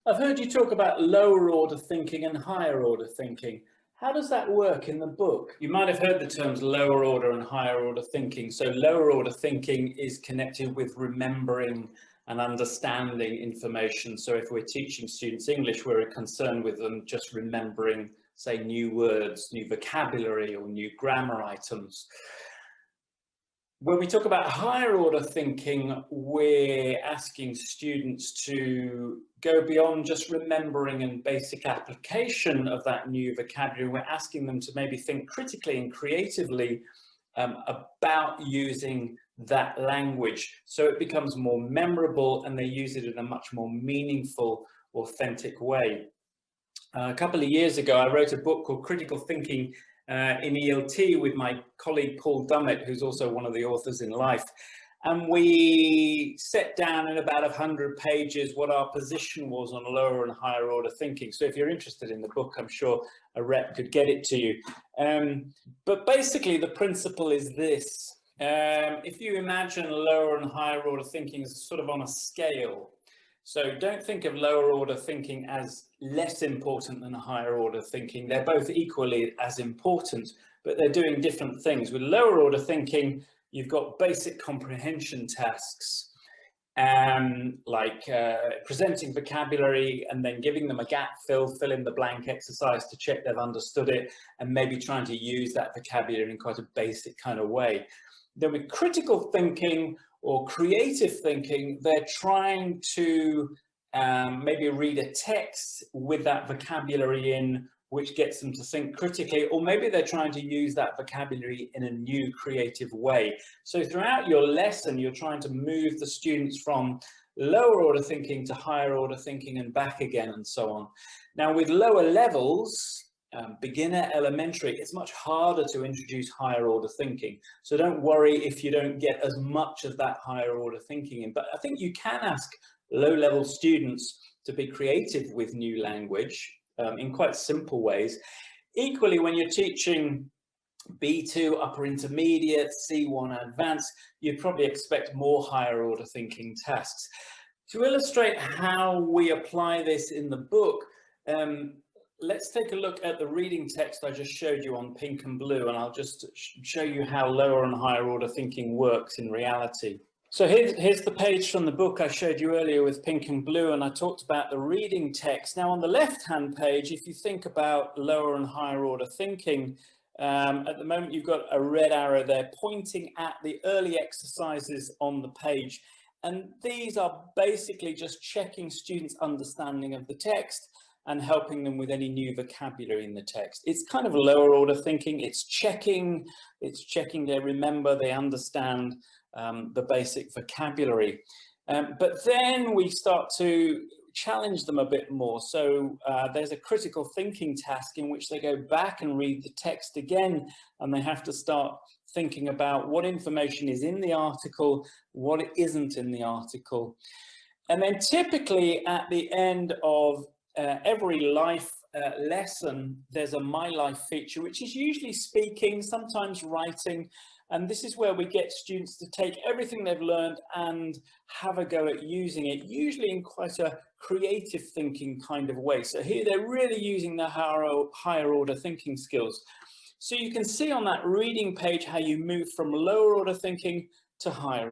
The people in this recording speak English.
I've heard you talk about lower order thinking and higher order thinking. How does that work in the book? You might have heard the terms lower order and higher order thinking. So lower order thinking is connected with remembering and understanding information. So if we're teaching students English, we're concerned with them just remembering, say, new words, new vocabulary, or new grammar items. When we talk about higher order thinking, we're asking students to go beyond just remembering and basic application of that new vocabulary. We're asking them to maybe think critically and creatively about using that language, so it becomes more memorable and they use it in a much more meaningful, authentic way. A couple of years ago, I wrote a book called Critical Thinking in ELT with my colleague Paul Dummett, who's also one of the authors in Life. And we set down in about 100 pages what our position was on lower and higher order thinking. So if you're interested in the book, I'm sure a rep could get it to you. But basically, the principle is this. If you imagine lower and higher order thinking as sort of on a scale, so don't think of lower order thinking as less important than higher order thinking. They're both equally as important, but they're doing different things. With lower order thinking, you've got basic comprehension tasks, like presenting vocabulary and then giving them a gap fill in the blank exercise to check they've understood it, and maybe trying to use that vocabulary in quite a basic kind of way. Then with critical thinking or creative thinking, they're trying to maybe read a text with that vocabulary in, which gets them to think critically, or maybe they're trying to use that vocabulary in a new creative way. So throughout your lesson, you're trying to move the students from lower order thinking to higher order thinking and back again, and so on. Now with lower levels, beginner, elementary, it's much harder to introduce higher order thinking. So don't worry if you don't get as much of that higher order thinking in. But I think you can ask low-level students to be creative with new language in quite simple ways. Equally, when you're teaching B2, upper intermediate, C1 advanced, you'd probably expect more higher order thinking tasks. To illustrate how we apply this in the book, let's take a look at the reading text I just showed you on pink and blue, and I'll just show you how lower and higher order thinking works in reality. So here's the page from the book I showed you earlier with pink and blue, and I talked about the reading text. Now on the left-hand page, if you think about lower and higher order thinking, at the moment you've got a red arrow there pointing at the early exercises on the page. And these are basically just checking students' understanding of the text and helping them with any new vocabulary in the text. It's kind of lower order thinking. It's checking they remember, they understand the basic vocabulary. But then we start to challenge them a bit more. So there's a critical thinking task in which they go back and read the text again, and they have to start thinking about what information is in the article, what isn't in the article. And then typically at the end of every life lesson, there's a My Life feature, which is usually speaking, sometimes writing. And this is where we get students to take everything they've learned and have a go at using it, usually in quite a creative thinking kind of way. So here they're really using their higher order thinking skills. So you can see on that reading page how you move from lower order thinking to higher